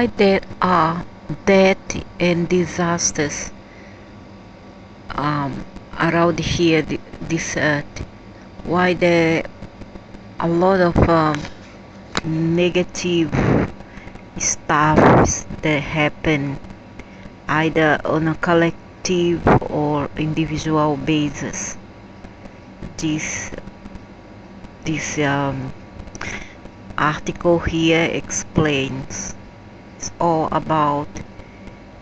why there are death and disasters around here, this earth, why there a lot of negative stuff that happen either on a collective or individual basis. This article here explains. It's all about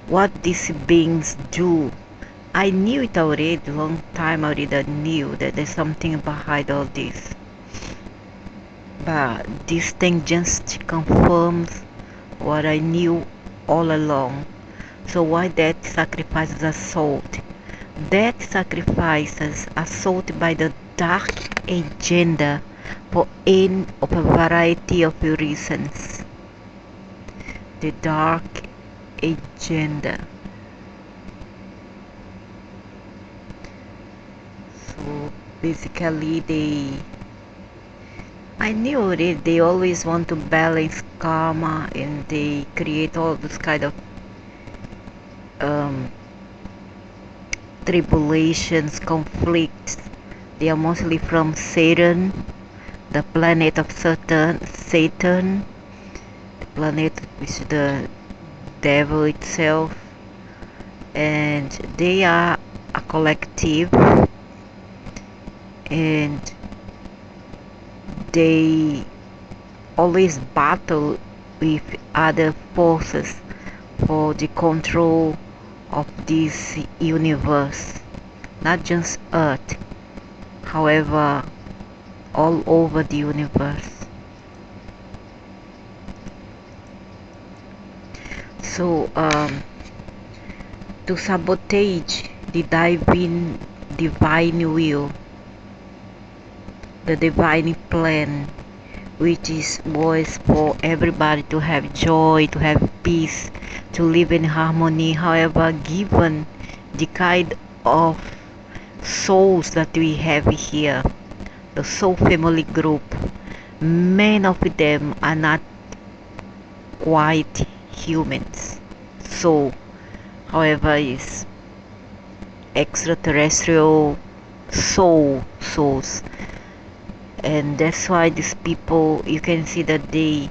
what these beings do. I knew it already, long time already. I knew that there's something behind all this, but this thing just confirms what I knew all along. So why that sacrifices assault? That sacrifices assault by the dark agenda for any of a variety of reasons. The dark agenda. So basically I knew already they always want to balance karma, and they create all this kind of tribulations, conflicts. They are mostly from Saturn, the planet of Satan, the planet which is the devil itself, and they are a collective, and they always battle with other forces for the control of this universe, not just Earth, however, all over the universe. So to sabotage the divine will, the divine plan, which was for everybody to have joy, to have peace, to live in harmony. However, given the kind of souls that we have here, the soul family group, many of them are not quite humans. So, however, is extraterrestrial souls. And that's why these people, you can see that they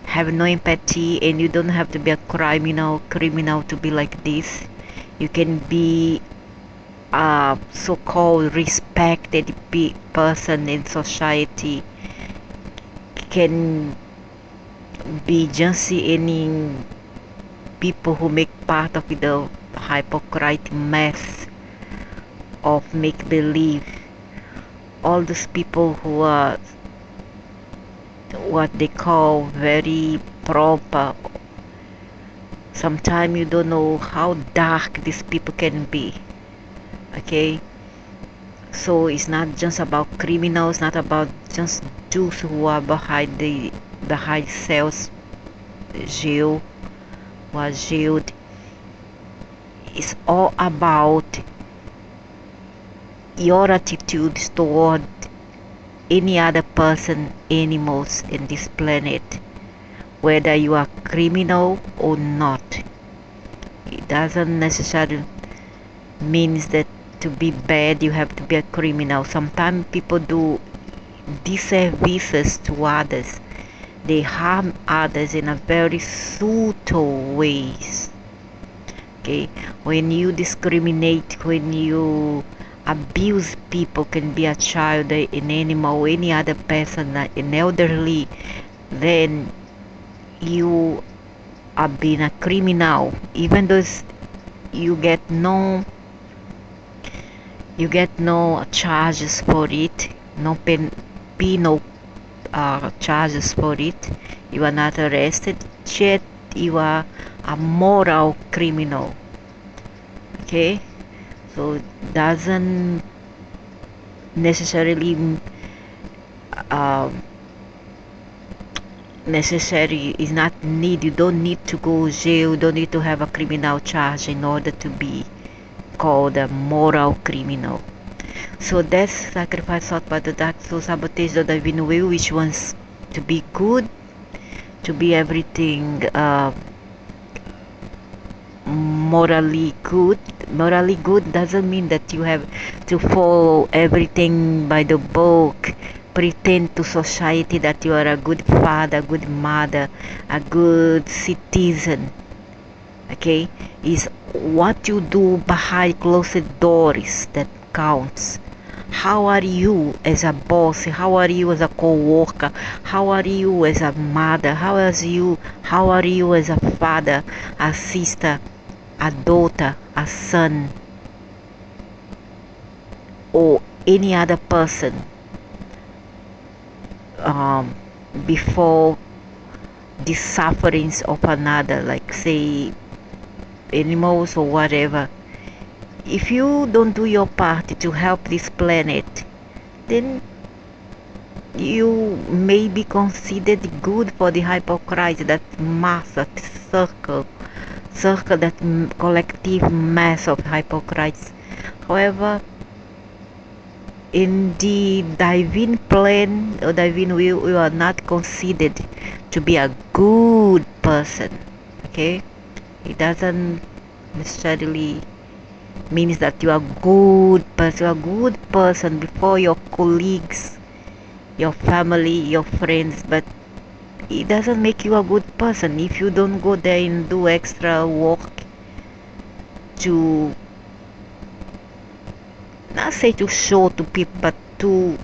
have no empathy, and you don't have to be a criminal to be like this. You can be a so-called respected person in society, can be just any people who make part of the hypocrite mess of make-believe. All these people who are what they call very proper. Sometimes you don't know how dark these people can be. Okay, so it's not just about criminals, not about just those who are behind cells, jail, was jailed. It's all about your attitudes toward any other person, animals in this planet, whether you are criminal or not. It doesn't necessarily means that to be bad you have to be a criminal. Sometimes people do disservices to others. They harm others in a very subtle ways. Okay, when you discriminate, when you abuse people, can be a child, an animal, any other person, an elderly, then you are being a criminal, even though you get no charges for it, no penal charges for it. You are not arrested, yet you are a moral criminal. Okay, so it doesn't necessarily is not need. You don't need to go to jail. You don't need to have a criminal charge in order to be called a moral criminal. So that's sacrifice thought by the dark soul, sabotage the divine will, which wants to be good, to be everything morally good. Morally good doesn't mean that you have to follow everything by the book, pretend to society that you are a good father, good mother, a good citizen. Okay, is what you do behind closed doors that counts. How are you as a boss? How are you as a co-worker? How are you as a mother? How are you as a father, a sister, a daughter, a son, or any other person um, before the sufferings of another, like say animals or whatever? If you don't do your part to help this planet, then you may be considered good for the hypocrites, that mass, that circle, that collective mass of hypocrites. However, in the divine plan or divine will, you are not considered to be a good person. Okay, it doesn't necessarily means that you are good person. You are a good person before your colleagues, your family, your friends, but it doesn't make you a good person if you don't go there and do extra work to, not say to show to people, but to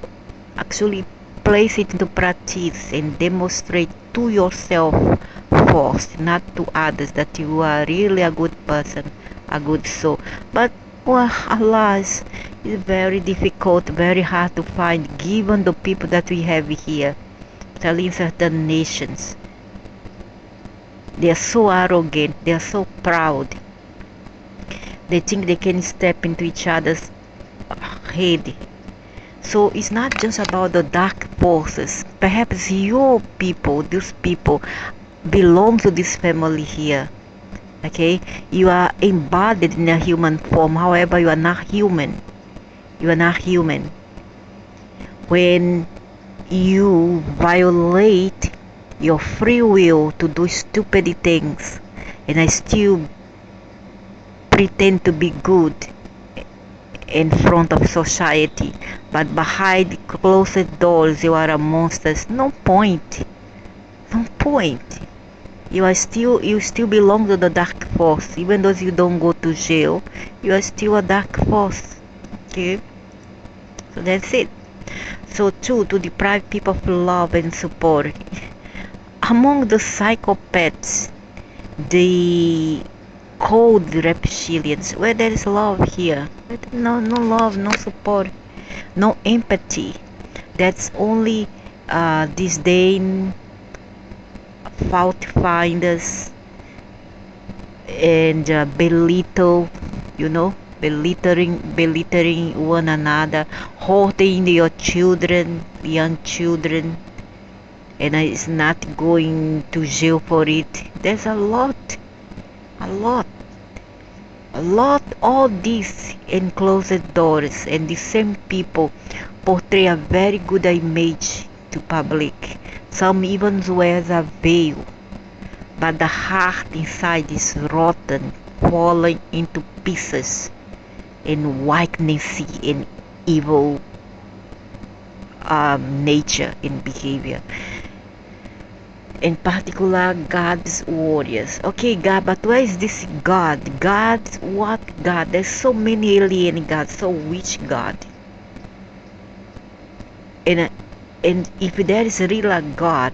actually place it into practice and demonstrate to yourself first, not to others, that you are really a good person, a good soul. But well, alas, it's very difficult, very hard to find, given the people that we have here, especially in certain nations. They are so arrogant, they are so proud. They think they can step into each other's head. So it's not just about the dark forces. Perhaps your people, these people, belong to this family here. Okay, you are embodied in a human form. However, you are not human. You are not human. When you violate your free will to do stupid things, and I still pretend to be good in front of society, but behind closed doors you are a monster. No point. No point. You still belong to the dark force. Even though you don't go to jail, you are still a dark force. Okay? So that's it. So two, to deprive people of love and support. Among the psychopaths, they cold reptilians, where there is love here. No love, no support, no empathy. That's only disdain, fault finders, and belittling one another, hurting your children, young children, and is not going to jail for it. There's a lot, a lot, a lot. All these in closed doors, and the same people portray a very good image to public. Some even wears a veil, but the heart inside is rotten, falling into pieces in weakness and evil nature and behavior. In particular, God's warriors. Okay, God, but where is this God? God, what God? There's so many alien gods. So which God? And if there is really a God,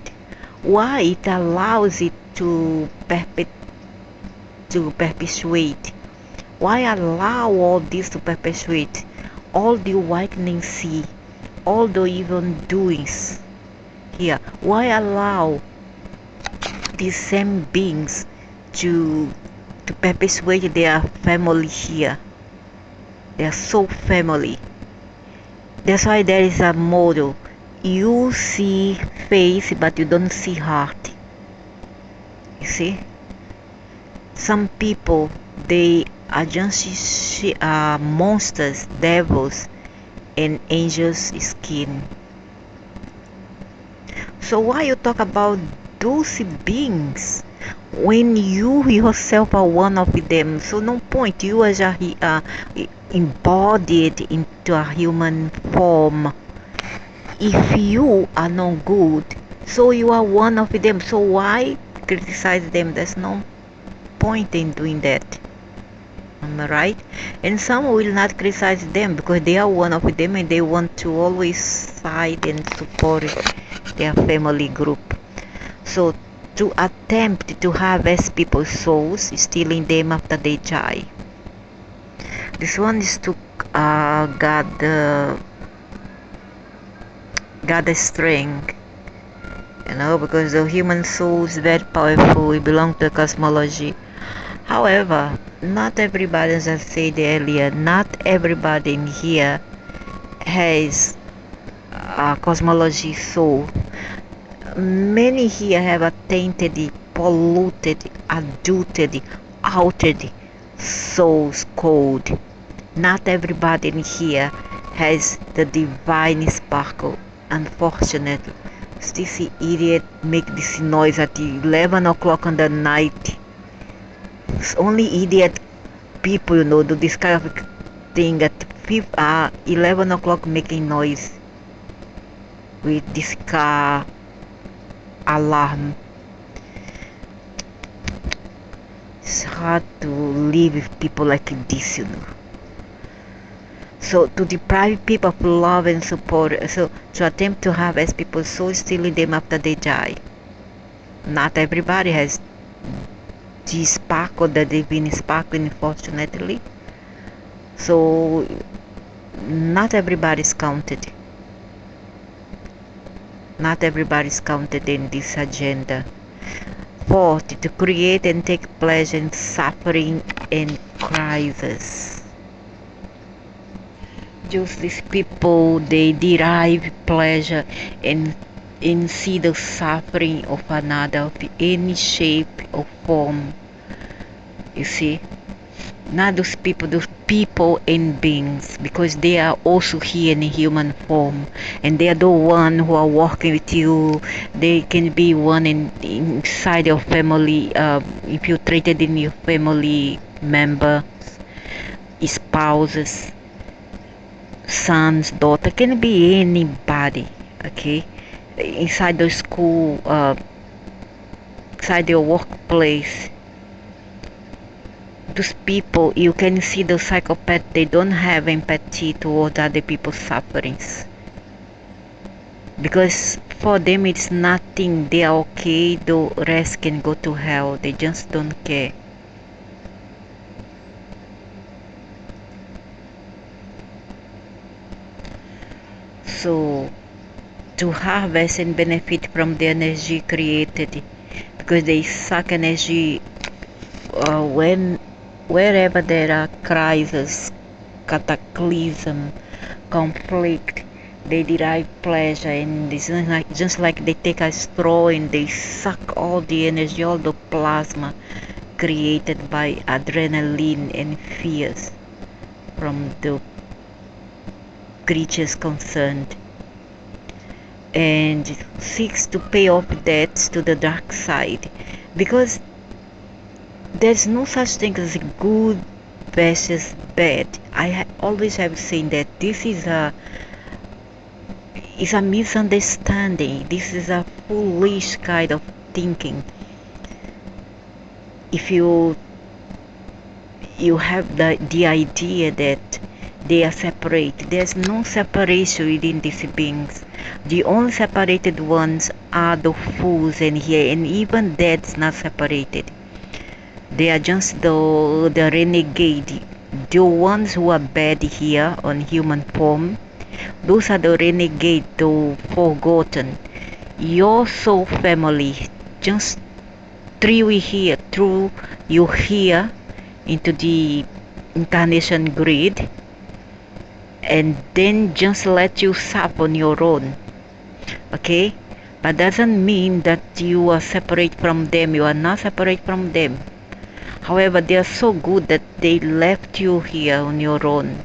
why it allows it to perpetuate? Why allow all this to perpetuate? All the awakening see, all the evil doings here. Why allow these same beings to perpetuate their family here? They are so family. That's why there is a model. You see face, but you don't see heart. You see? Some people, they are just monsters, devils, and angels' skin. So why you talk about those beings? when you yourself are one of them, so no point you as a embodied into a human form. If you are not good, so you are one of them, so why criticize them? There's no point in doing that. Am I right? And some will not criticize them because they are one of them and they want to always side and support their family group. So to attempt to harvest people's souls, stealing them after they die. This one is to gather strength, because the human soul is very powerful. We belong to cosmology. However, not everybody, as I said earlier, not everybody in here has a cosmology soul. Many here have a tainted, polluted, adulterated, altered soul's code. Not everybody in here has the divine sparkle. Unfortunately, this idiot make this noise at 11 o'clock on the night. It's only idiot people, do this kind of thing at 11 o'clock making noise with this car alarm. It's hard to live with people like this, So to deprive people of love and support, so to attempt to harvest people's souls, stealing them after they die. Not everybody has the sparkle, the divine sparkle, unfortunately. So not everybody is counted. Not everybody is counted in this agenda. Fourth, to create and take pleasure in suffering and crisis. Just these people, they derive pleasure in see the suffering of another of any shape or form. You see, not those people and beings, because they are also here in a human form, and they are the one who are working with you. They can be one inside your family, infiltrated in your family member, spouses, sons, daughter, can be anybody. Okay, inside the school, inside your workplace. Those people, you can see the psychopath, they don't have empathy towards other people's sufferings, because for them it's nothing. They are okay, the rest can go to hell. They just don't care. So to harvest and benefit from the energy created, because they suck energy wherever there are crises, cataclysm, conflict, they derive pleasure, and it's just like they take a straw and they suck all the energy, all the plasma created by adrenaline and fears from the creatures concerned, and seeks to pay off debts to the dark side, because there's no such thing as good versus bad. I always have seen that this is a misunderstanding. This is a foolish kind of thinking. If you have the idea that they are separate, there's no separation within these beings. The only separated ones are the fools in here, and even that's not separated. They are just the renegade, the ones who are bad here on human form. Those are the renegade, the forgotten. Your soul family just threw you here into the incarnation grid, and then just let you suffer on your own. Okay, but doesn't mean that you are separate from them. You are not separate from them. However, they are so good that they left you here on your own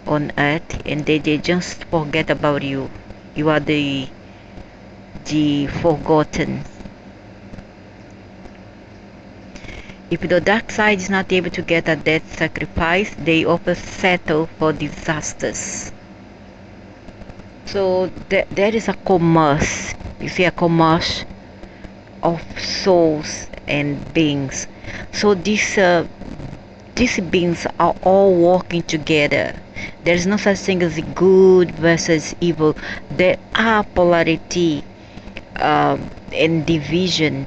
on earth, and they just forget about you. You are the forgotten. If the dark side is not able to get a death sacrifice, they often settle for disasters. So there is a commerce. You see, a commerce of souls and beings. So these beings are all working together. There is no such thing as good versus evil. There are polarity and division.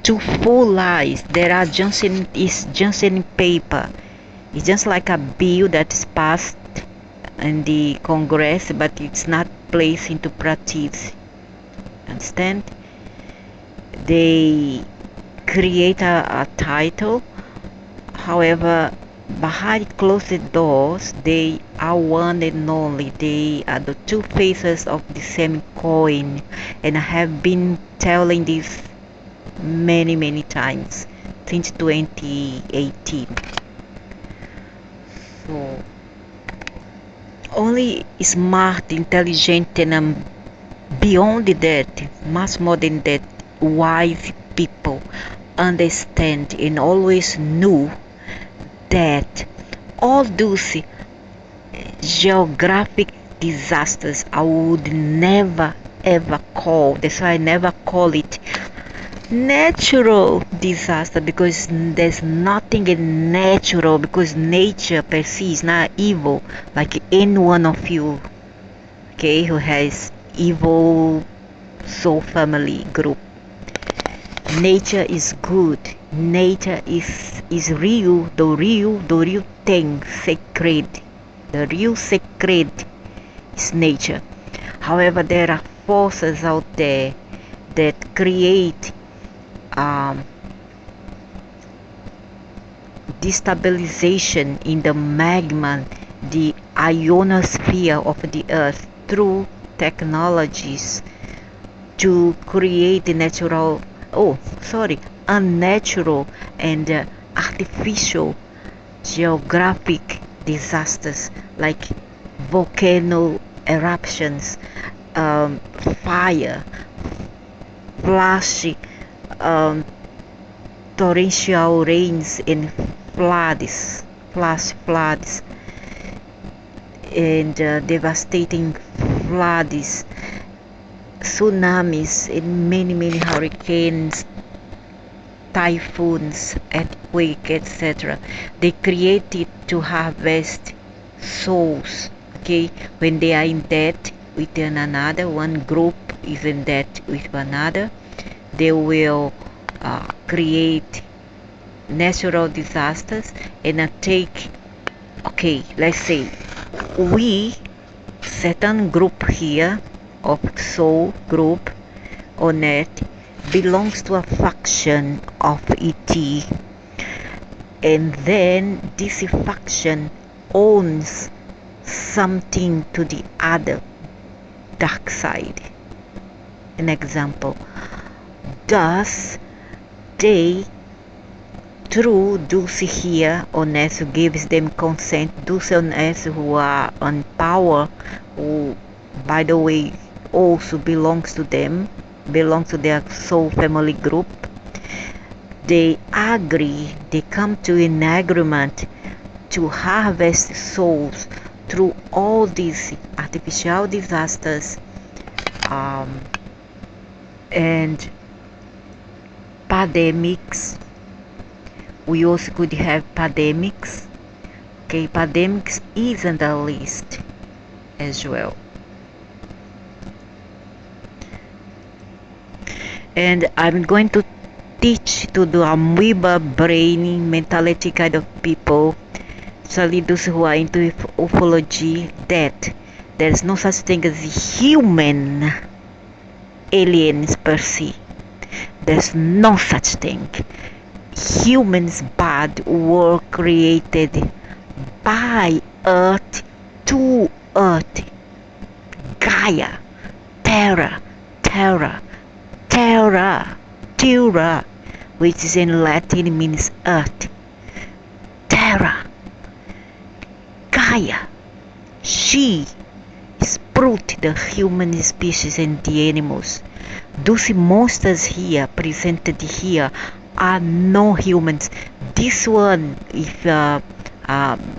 Two full lies. There are just in paper. It's just like a bill that is passed in the Congress, but it's not placed into practice. Understand? They create a title. However, behind closed doors, they are one and only. They are the two faces of the same coin, and I have been telling this many times since 2018. So only smart, intelligent, and beyond that, much more than that, wise people understand and always knew that all those geographic disasters I would never ever call. That's why I never call it natural disaster, because there's nothing natural, because nature per se is not evil like any one of you, okay, who has evil soul family group. Nature is good. Nature is real, the real thing, sacred. The real sacred is nature. However, there are forces out there that create destabilization in the magma, the ionosphere of the earth, through technologies to create unnatural and artificial geographic disasters like volcano eruptions, fire, flashy torrential rains and flash floods and devastating floods, tsunamis, and many hurricanes, typhoons, earthquake, etc. They create it to harvest souls. Okay, when they are in debt with another, one group is in debt with another, they will create natural disasters and take, okay, let's say we certain group here of soul group on earth belongs to a faction of ET, and then this faction owns something to the other dark side. An example, thus they, through those here on earth who gives them consent, those on earth who are on power, who by the way also belongs to them, belongs to their soul family group, they agree, they come to an agreement to harvest souls through all these artificial disasters and pandemics. We also could have pandemics. Okay, pandemics is on the list as well. And I'm going to teach to the amoeba brain mentality kind of people, especially those who are into ufology, that there's no such thing as human aliens per se. There's no such thing. Humans bad were created by earth to earth. Gaia, terra, which is in Latin means earth. Terra, Gaia, she is brute, the human species and the animals. Those monsters here, presented here, are no humans. This one is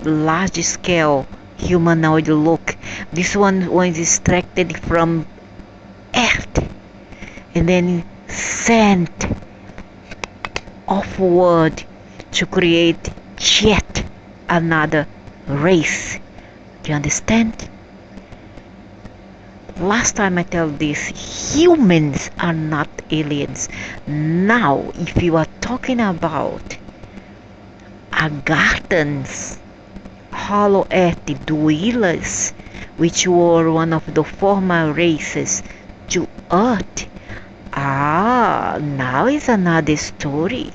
large scale humanoid look. This one was extracted from Earth and then sent offward to create yet another race. Do you understand? Last time I tell this, humans are not aliens. Now, if you are talking about gardens, hollow earth dwellers, which were one of the former races to Earth, now is another story.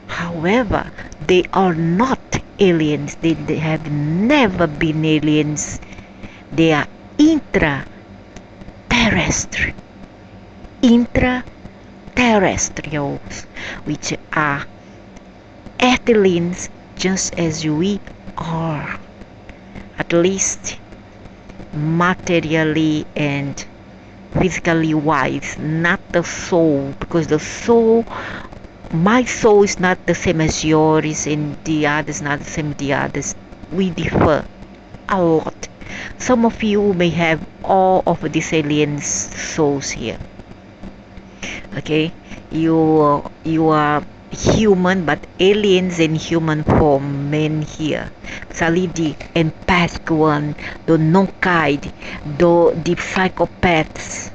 However, they are not aliens. They have never been aliens. They are intraterrestrials, which are earthlings just as we are, at least materially and physically wise, not the soul, because my soul is not the same as yours and the others not the same as the others. We differ a lot. Some of you may have all of these aliens souls here. Okay, you are human but aliens in human form, men here. Salidi and empathic one, the non-kind, the psychopaths,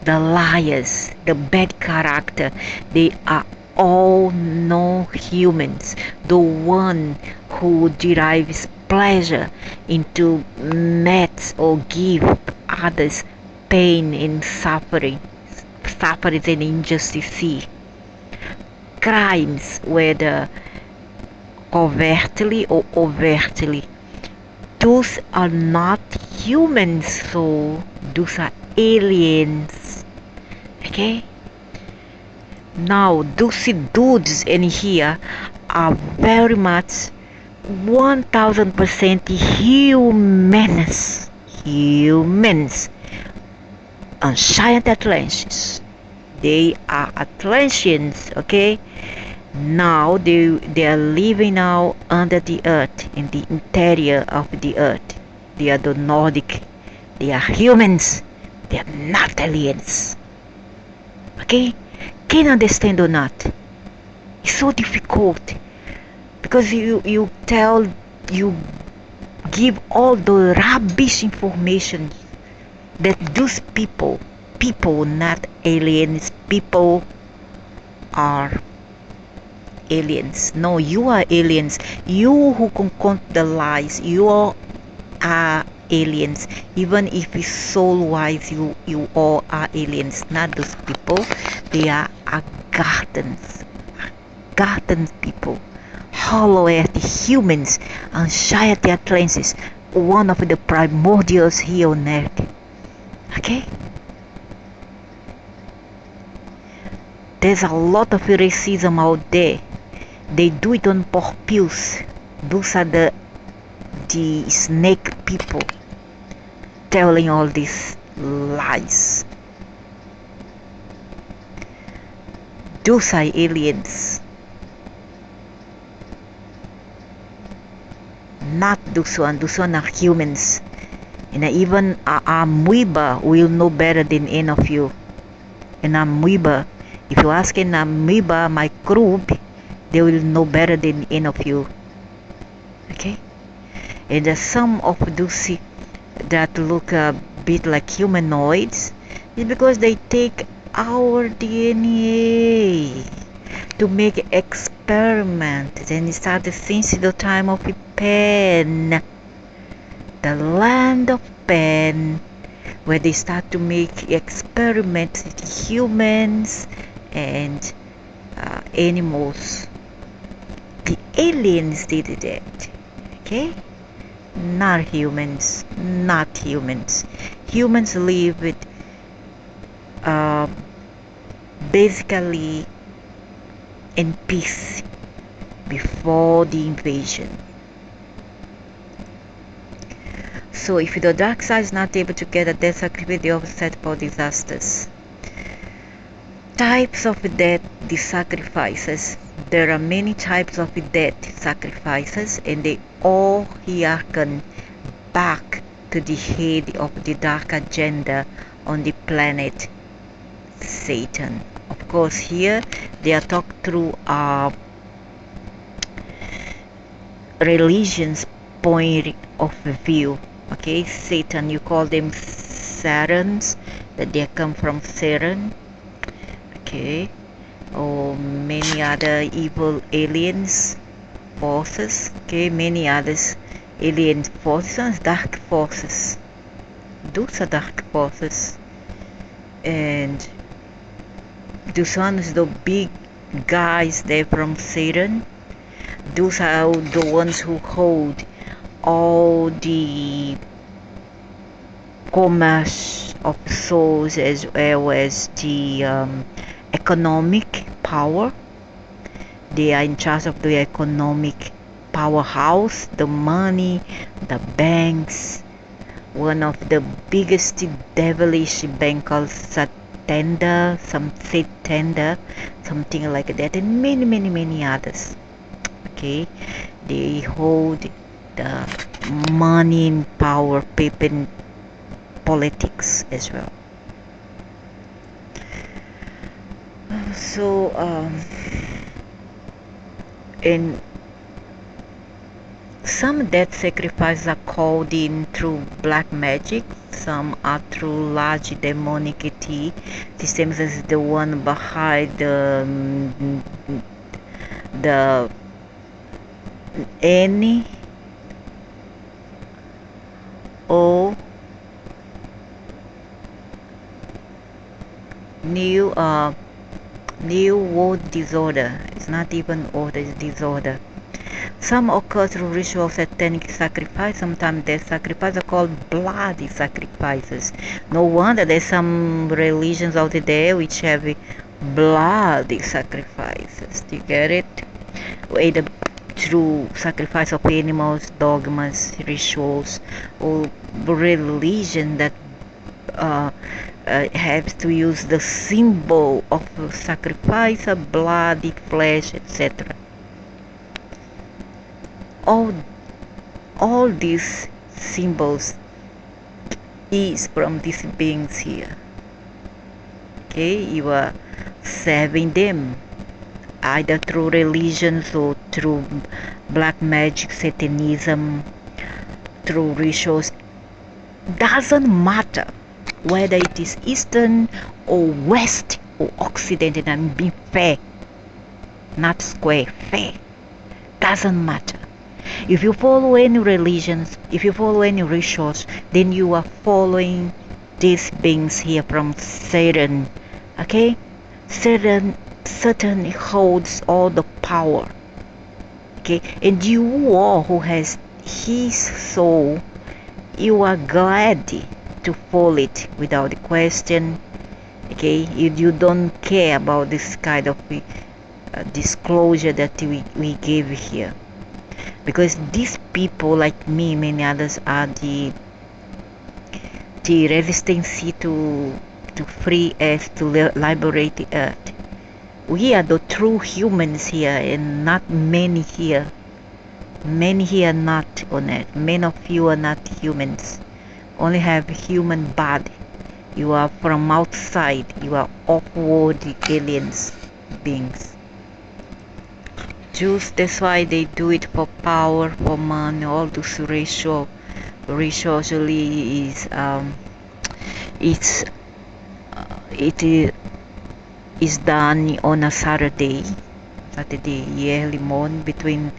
the liars, the bad character, they are all no humans. The one who derives pleasure into mess or give others pain and suffering and injustice, crimes, whether covertly or overtly, those are not humans, so those are aliens. Okay, now those dudes in here are very much 1000% humans on giant Atlantis. They are Atlanteans, okay? Now they are living now under the earth, in the interior of the earth. They are the Nordic. They are humans. They are not aliens. Okay? Can you understand or not? It's so difficult because you give all the rubbish information that those people not aliens, people are aliens. No, you are aliens. You who can count the lies, you are aliens. Even if it's soul wise, you all are aliens, not those people. They are garden people, hollow earth humans, and giant Atlantis, one of the primordials here on earth. Okay? There's a lot of racism out there. They do it on purpose. Those are the snake people telling all these lies. Those are aliens, not those one. Those one are humans. And even amoeba will know better than any of you. An amoeba, if you ask an amoeba microbe, they will know better than any of you. Okay? And some of those that look a bit like humanoids is because they take our DNA to make experiments and start since the time of Pen, the land of Pen, where they start to make experiments with humans and animals. The aliens did that. Okay? Not humans. Humans live with basically in peace before the invasion. So if the dark side is not able to get a death sacrifice, they offset for disasters. Types of death, the sacrifices. there are many types of death sacrifices, and they all hearken back to the head of the dark agenda on the planet, Satan. Of course, here they are talked through religion's point of view. Okay, Satan, you call them Satans, that they come from Saturn. Okay, or many other evil aliens forces. Okay, many others alien forces, dark forces. Those are dark forces, and those ones, the big guys, they're from Satan. Those are the ones who hold all the commerce of souls, as well as the economic power. They are in charge of the economic powerhouse, the money, the banks. One of the biggest devilish bank called Satanda, something like that, and many others. Okay, they hold the money and power, paper, and politics as well. So and some death sacrifices are called in through black magic, some are through large demonic entity, the same as the one behind the N O new world disorder. It's not even order, it's disorder. Some occur through ritual satanic sacrifice. Sometimes their sacrifices are called bloody sacrifices. No wonder there's some religions out there which have bloody sacrifices. Do you get it? Either through sacrifice of animals, dogmas, rituals, or religion that have to use the symbol of sacrifice, bloody flesh, etc. All these symbols is from these beings here. Okay, you are serving them either through religions or through black magic, satanism, through rituals. Doesn't matter whether it is Eastern or West or Occident, and I'm being fair, not square, fair. Doesn't matter. If you follow any religions, if you follow any rituals, then you are following these beings here from Satan. Okay? Satan holds all the power. Okay? And you all who has his soul, you are glad to follow it without question. Okay? You don't care about this kind of disclosure that we gave here. Because these people, like me, many others, are the resistance to free earth, to liberate the earth. We are the true humans here, and not many here. Many here are not on earth. Many of you are not humans. Only have human body. You are from outside. You are off-world aliens beings. Jews, that's why they do it for power, for money. All those ritual usually is it is done on a Saturday early morning, between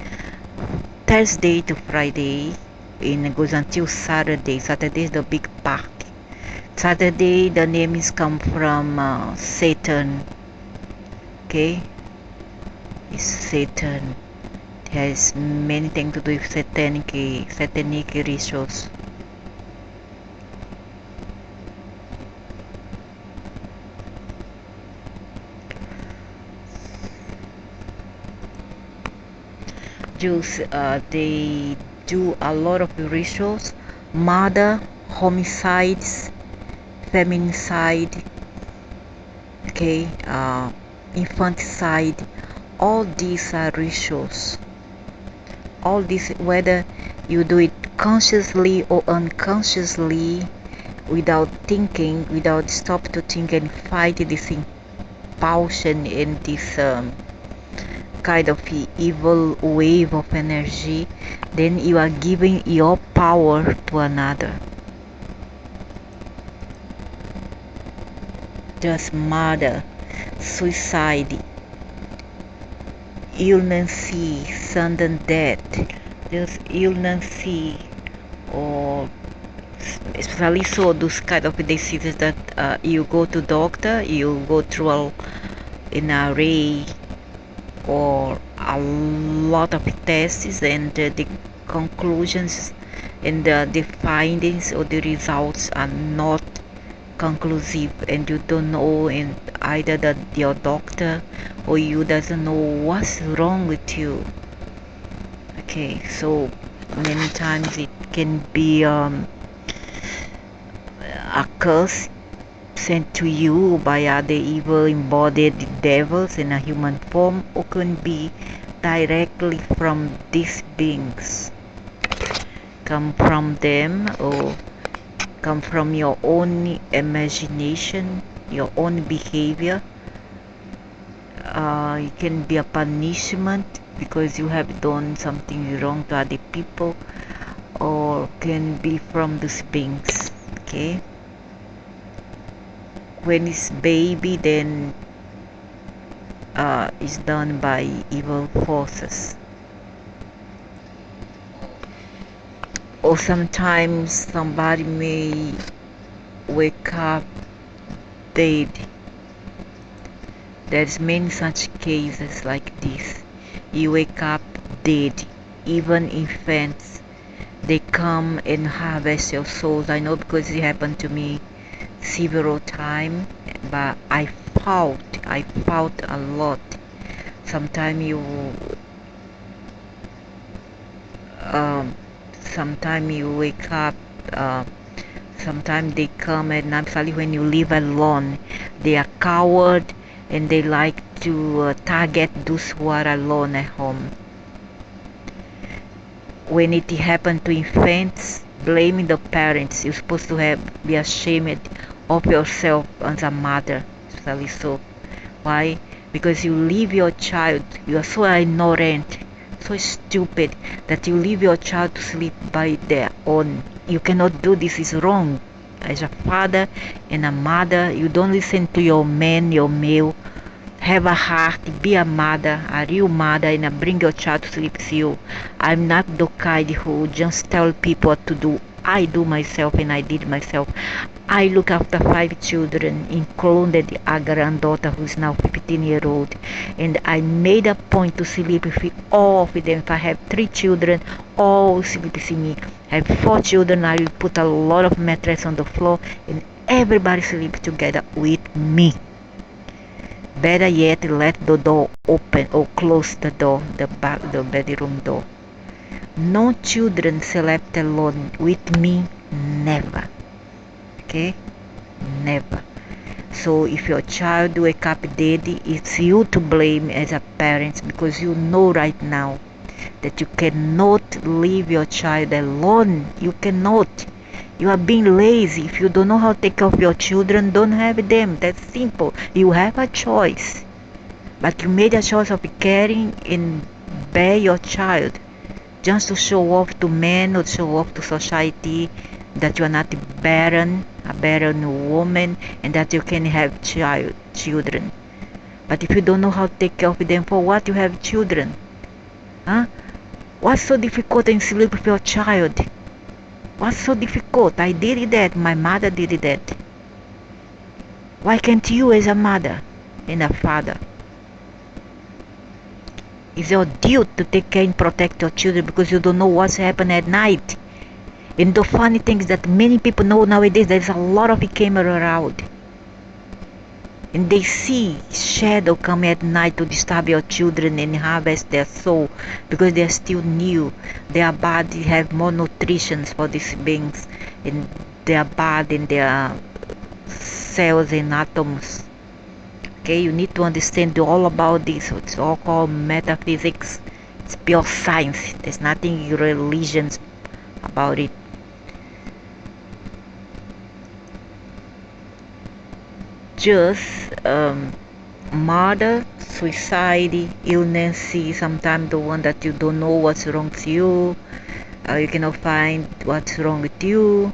Thursday to Friday, and it goes until Saturday. Saturday is the big party. Saturday, the name is come from Satan. Okay, it's Satan. It has many things to do with satanic rituals. Jews, they do a lot of rituals: murder, homicides, feminicide, okay, infanticide, All these are rituals. All this, whether you do it consciously or unconsciously, without thinking, without stop to think and fight this impulsion and this kind of evil wave of energy, then you are giving your power to another. Just murder, suicide, illness, sudden death, just illness, or especially so those kind of diseases that you go to doctor, you go through an array or a lot of tests, and the conclusions and the findings or the results are not conclusive, and you don't know, and either your doctor or you doesn't know what's wrong with you. Okay, so many times it can be a curse sent to you by other evil embodied devils in a human form, or can be directly from these beings, come from them or come from your own imagination, your own behavior. It can be a punishment because you have done something wrong to other people, or can be from these beings. Okay, when it's baby, then it's done by evil forces. Or sometimes somebody may wake up dead. There's many such cases like this. You wake up dead. Even infants, they come and harvest your souls. I know because it happened to me several times, but I fought a lot. Sometimes you wake up, sometimes they come at night, especially when you live alone. They are coward and they like to target those who are alone at home. When it happens to infants, blaming the parents. You're supposed to be ashamed of yourself as a mother, especially so. Why? Because you leave your child, you are so ignorant, so stupid, that you leave your child to sleep by their own. You cannot do this, is wrong. As a father and a mother, you don't listen to your man, your male. Have a heart, be a mother, a real mother, and bring your child to sleep with you. I'm not the kind who just tell people what to do. I do myself, and I did myself. I look after 5 children, including a granddaughter who's now 15-years old. And I made a point to sleep with all of them. If I have 3 children, all sleep with me. I have 4 children, I will put a lot of mattress on the floor, and everybody sleep together with me. Better yet, let the door open or close the door, the bedroom door. No children slept alone with me, never. Okay, never. So if your child wake up dead, it's you to blame as a parent, because you know right now that you cannot leave your child alone. You cannot. You are being lazy. If you don't know how to take care of your children, don't have them. That's simple. You have a choice, but you made a choice of caring and bear your child just to show off to men or show off to society that you are not a barren woman, and that you can have children. But if you don't know how to take care of them, for what you have children? Huh? What's so difficult in sleep with your child? What's so difficult? I did that. My mother did that. Why can't you as a mother and a father? It's your duty to take care and protect your children, because you don't know what's happening at night. And the funny thing is that many people know nowadays there's a lot of camera around. And they see shadow come at night to disturb your children and harvest their soul, because they're still new. Their body have more nutrition for these beings in their body, in their cells and atoms. Okay, you need to understand all about this. It's all called metaphysics. It's pure science. There's nothing religions about it. Just murder, suicide, illness, sometimes the one that you don't know what's wrong with you, you cannot find what's wrong with you,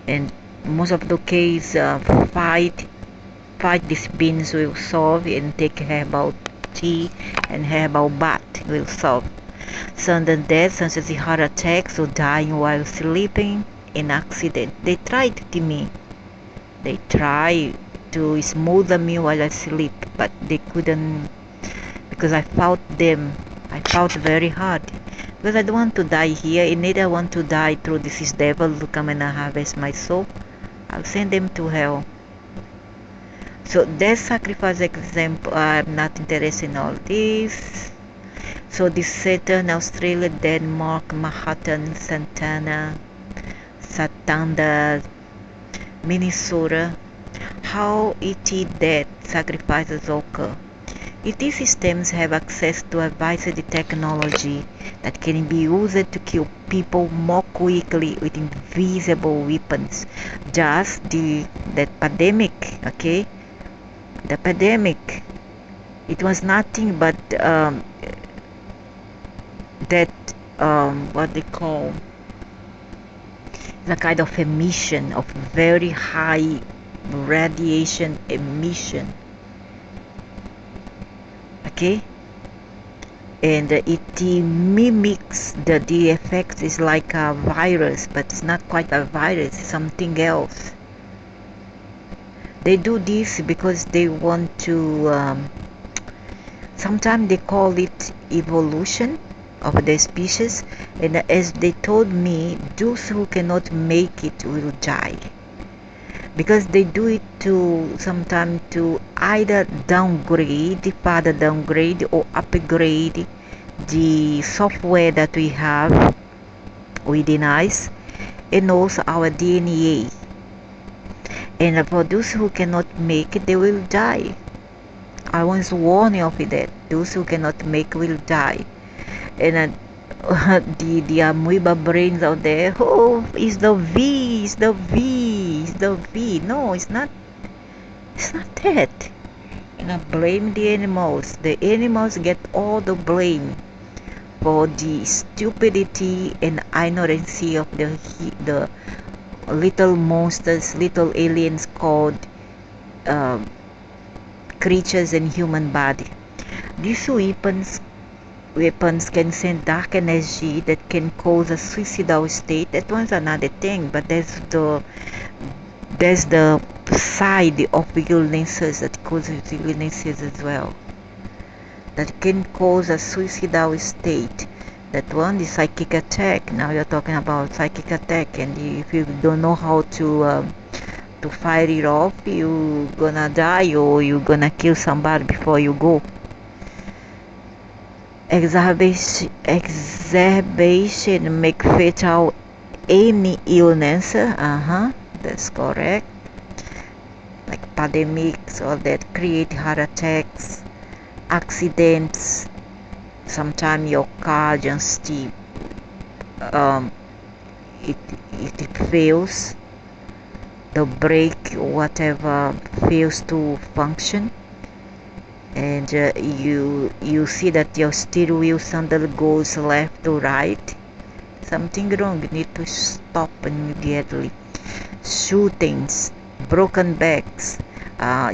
and most of the case fight these beans will solve, and take herbal tea and herbal bath will solve. Sudden death, such as heart attacks or dying while sleeping, in accident. They tried to me. They tried to smother me while I sleep, but they couldn't, because I fought them. I fought very hard because I don't want to die here. And neither I want to die through this devil to come and harvest my soul. I'll send them to hell. So death sacrifice example, I'm not interested in all this. So this Saturn, Australia, Denmark, Manhattan, Santana, Satanda, Minnesota. How ET death sacrifices occur? ET systems have access to advanced technology that can be used to kill people more quickly with invisible weapons. Just that pandemic, okay? The pandemic, it was nothing but what they call the kind of emission of very high radiation emission, okay, and it mimics the effect is like a virus, but it's not quite a virus, it's something else. They do this because they want to sometimes they call it evolution of the species, and as they told me, those who cannot make it will die, because they do it to sometimes to either further downgrade or upgrade the software that we have within us, and also our DNA. And for those who cannot make it, they will die. I was warning of that. Those who cannot make will die. And the amoeba brains out there, oh, it's the V, it's the V, it's the V. No, it's not that. And I blame the animals. The animals get all the blame for the stupidity and ignorance of the little monsters, little aliens called creatures in human body. These weapons can send dark energy that can cause a suicidal state. That one's another thing, but there's the side of illnesses that causes illnesses as well, that can cause a suicidal state. That one is psychic attack. Now you're talking about psychic attack, and if you don't know how to fight it off, you're gonna die or you're gonna kill somebody before you go. Exacerbation make fatal any illness. That's correct. Like pandemics, or that create heart attacks, accidents. Sometimes your car just it fails, the brake or whatever fails to function, and you see that your steering wheel suddenly goes left to right. Something wrong, you need to stop immediately. Shootings, broken backs,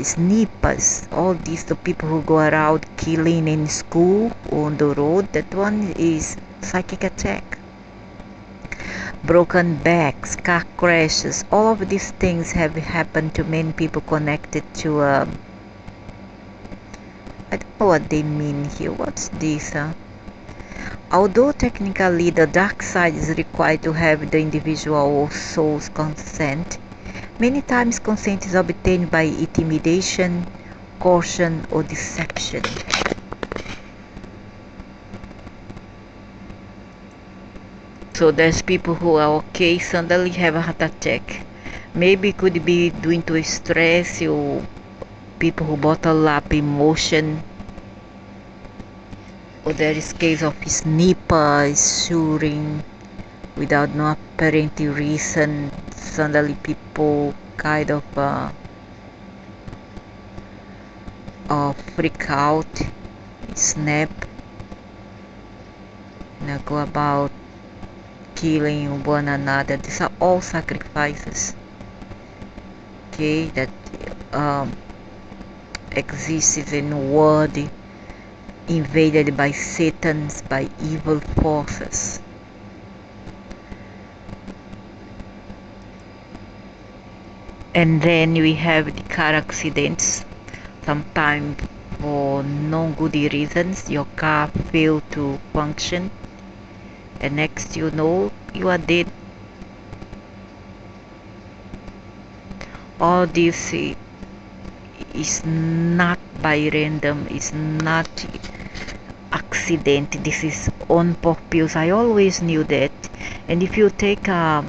snipers, all these, the people who go around killing in school or on the road, that one is psychic attack. Broken backs, car crashes, all of these things have happened to many people connected to I don't know what they mean here. What's this? Although technically the dark side is required to have the individual or soul's consent, many times consent is obtained by intimidation, coercion, or deception. So there's people who are okay, suddenly have a heart attack. Maybe could be due to stress or people who bottle up emotion, or there is case of sniper shooting without no apparent reason. Suddenly people kind of freak out, snap, go about killing one another. These are all sacrifices, okay, that exists in a world invaded by Satan's, by evil forces. And then we have the car accidents. Sometimes for no good reasons your car failed to function, and next you know you are dead. All this is not by random, it's not accident, this is on purpose. I always knew that. And if you take a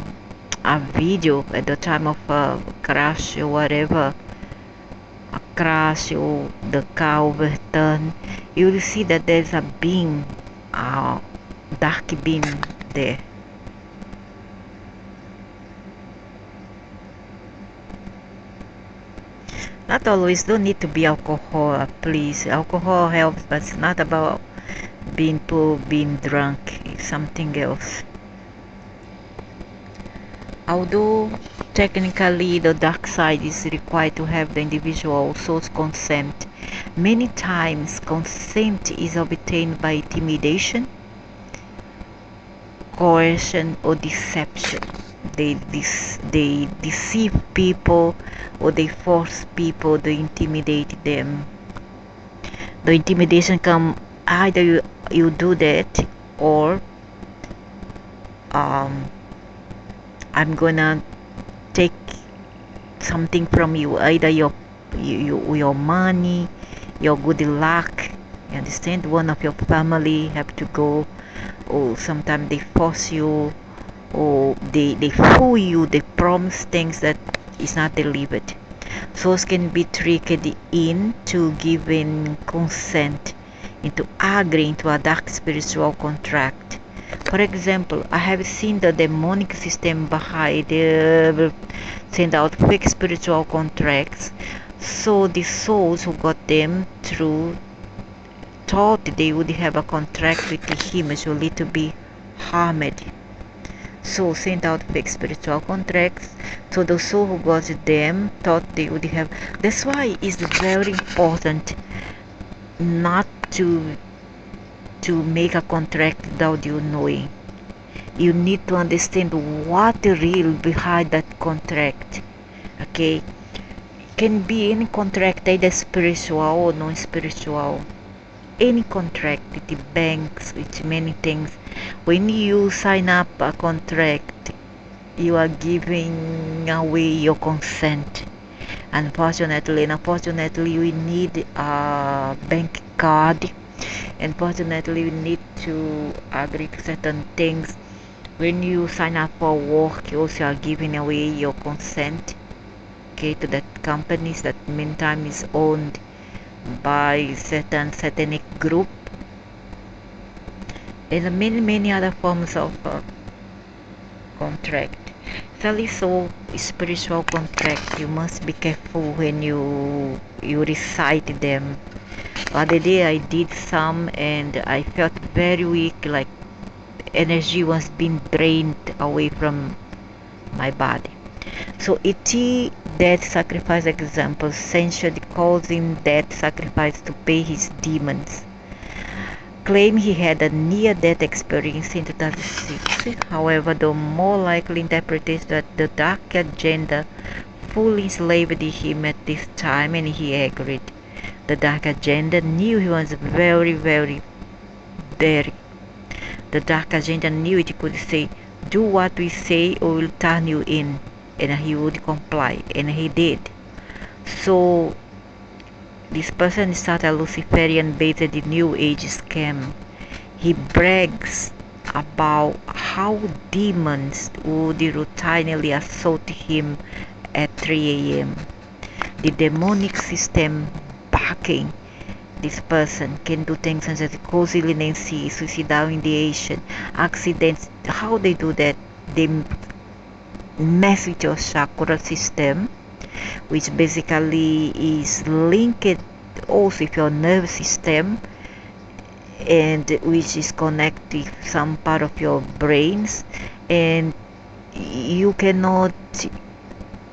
video at the time of a crash or whatever, a crash or the car overturned, you will see that there's a beam, a dark beam there. Not always, don't need to be alcohol, please. Alcohol helps, but it's not about being poor, being drunk. It's something else. Although technically the dark side is required to have the individual soul's consent, many times consent is obtained by intimidation, coercion, or deception. They deceive people, or they force people, to intimidate them. The intimidation come either you do that, or I'm gonna take something from you, either your money, your good luck. You understand? One of your family have to go, or sometimes they force you, or they fool you, they promise things that is not delivered. Souls can be tricked into giving consent, into agreeing to a dark spiritual contract. For example, I have seen the demonic system behind send out fake spiritual contracts, so the souls who got them through thought they would have a contract with him, so little be harmed. So sent out fake spiritual contracts, so the soul who got them thought they would have. That's why it's very important not to make a contract without you knowing. You need to understand what the real behind that contract. Okay, can be any contract, either spiritual or non-spiritual. Any contract with the banks, with many things. When you sign up a contract, you are giving away your consent. Unfortunately, you need a bank card. Unfortunately, you need to agree to certain things. When you sign up for work, you also are giving away your consent, okay, to that companies that meantime is owned by certain satanic group, and many other forms of contract. So spiritual contract, you must be careful when you recite them. Other day I did some and I felt very weak, like energy was being drained away from my body. So E.T. death sacrifice example censured causing death sacrifice to pay his demons. Claim he had a near-death experience in 2006. However, the more likely interpretation that the dark agenda fully enslaved him at this time, and he agreed. The dark agenda knew he was very. The dark agenda knew it could say, "Do what we say or we'll turn you in," and he would comply, and he did. So this person started a Luciferian-based New Age scam. He brags about how demons would routinely assault him at 3 a.m. the demonic system backing this person can do things such as cozy leniency, suicidal ideation, accidents. How they do that? They mess with your chakra system, which basically is linked also with your nervous system, and which is connected to some part of your brains, and you cannot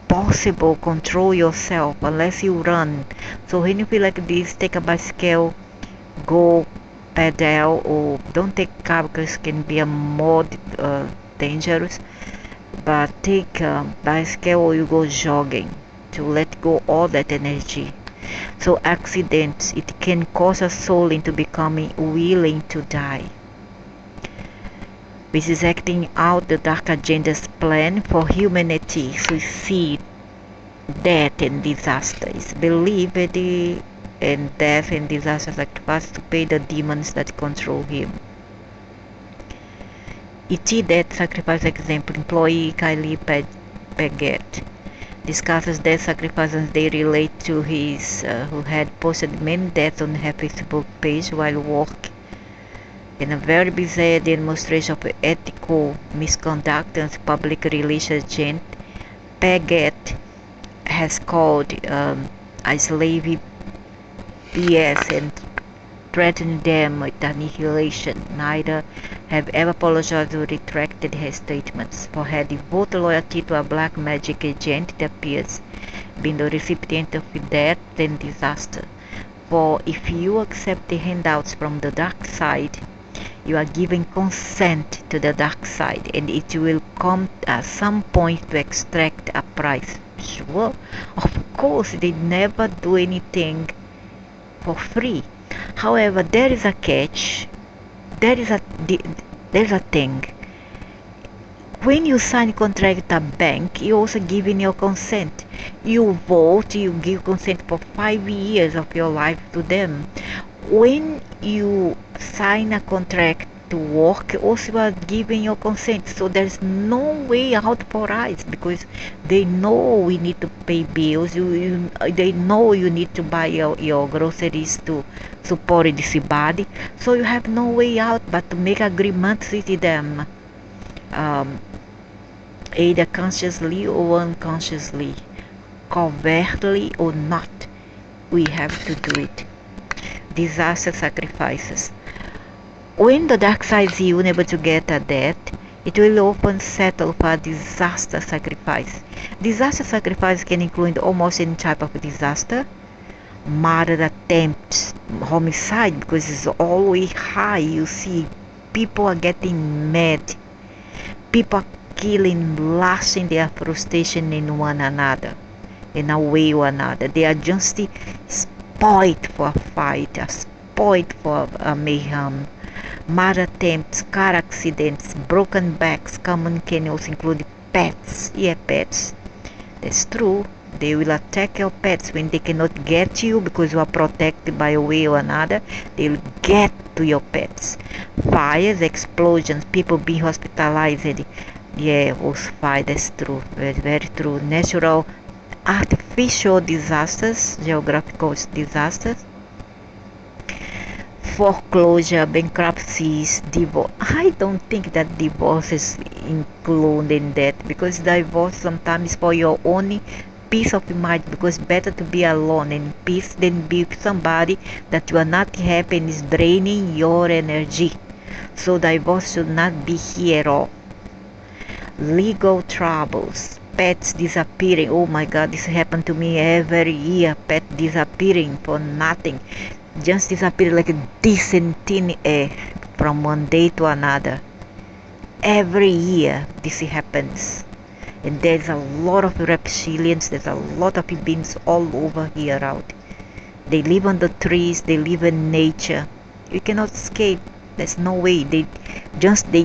possible control yourself unless you run. So when you feel like this, take a bicycle, go pedal, or don't take car because it can be a more dangerous, but take a bicycle or you go jogging to let go all that energy. So accidents, it can cause a soul into becoming willing to die, which is acting out the dark agenda's plan for humanity. Suicide, death and disaster is believed and death and disaster sacrifice to pay the demons that control him. E.T. Death Sacrifice example employee Kylie Paget discusses death sacrifices they relate to his who had posted many deaths on her Facebook page while working in a very bizarre demonstration of ethical misconduct and public relations agent. Paget has called a slave BS and threatened them with annihilation. Neither have ever apologized or retracted her statements. For her devoted loyalty to a black magic agent, it appears being the recipient of death and disaster. For if you accept the handouts from the dark side, you are giving consent to the dark side, and it will come at some point to extract a price. Sure, of course, they never do anything for free. However, there is a catch. There's a thing. When you sign contract with a bank, you also giving your consent. You vote, you give consent for 5 years of your life to them. When you sign a contract to work, also are giving your consent. So there's no way out for us because they know we need to pay bills. They know you need to buy your groceries to support this body. So you have no way out but to make agreements with them, either consciously or unconsciously, covertly or not. We have to do it. Disaster sacrifices. When the dark side is unable to get a death, it will often settle for a disaster sacrifice. Disaster sacrifice can include almost any type of disaster. Murder attempts, homicide, because it's always high. You see, people are getting mad. People are killing, blasting their frustration in one another, in a way or another. They are just spoiled for a fight, spoiled for a mayhem. Murder attempts, car accidents, broken backs, common can also include pets. Yeah, pets. That's true. They will attack your pets when they cannot get you because you are protected by a way or another. They will get to your pets. Fires, explosions, people being hospitalized. Yeah, was fire. That's true. Very, very true. Natural, artificial disasters, geographical disasters. Foreclosure, bankruptcies, divorce. I don't think that divorce is included in that because divorce sometimes is for your own peace of mind, because better to be alone in peace than be with somebody that you are not happy and is draining your energy. So divorce should not be here at all. Legal troubles, pets disappearing. Oh my god, this happened to me every year. Pet disappearing for nothing, just disappear like a decent thin air from one day to another. Every year this happens, and there's a lot of reptilians, there's a lot of beings all over here out. They live on the trees, they live in nature. You cannot escape. There's no way. They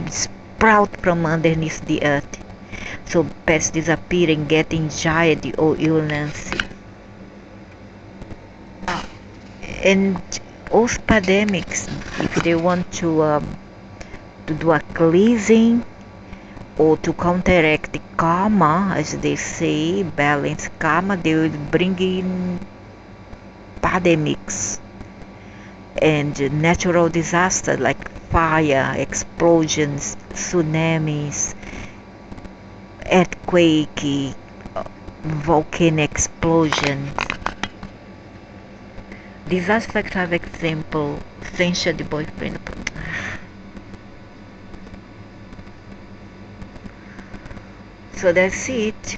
sprout from underneath the earth. So pets disappearing, getting anxiety or illness. And also pandemics, if they want to do a cleansing or to counteract the karma, as they say, balance karma, they will bring in pandemics and natural disasters like fire, explosions, tsunamis, earthquake, volcano explosions. These aspects are example, essential the boyfriend. So that's it.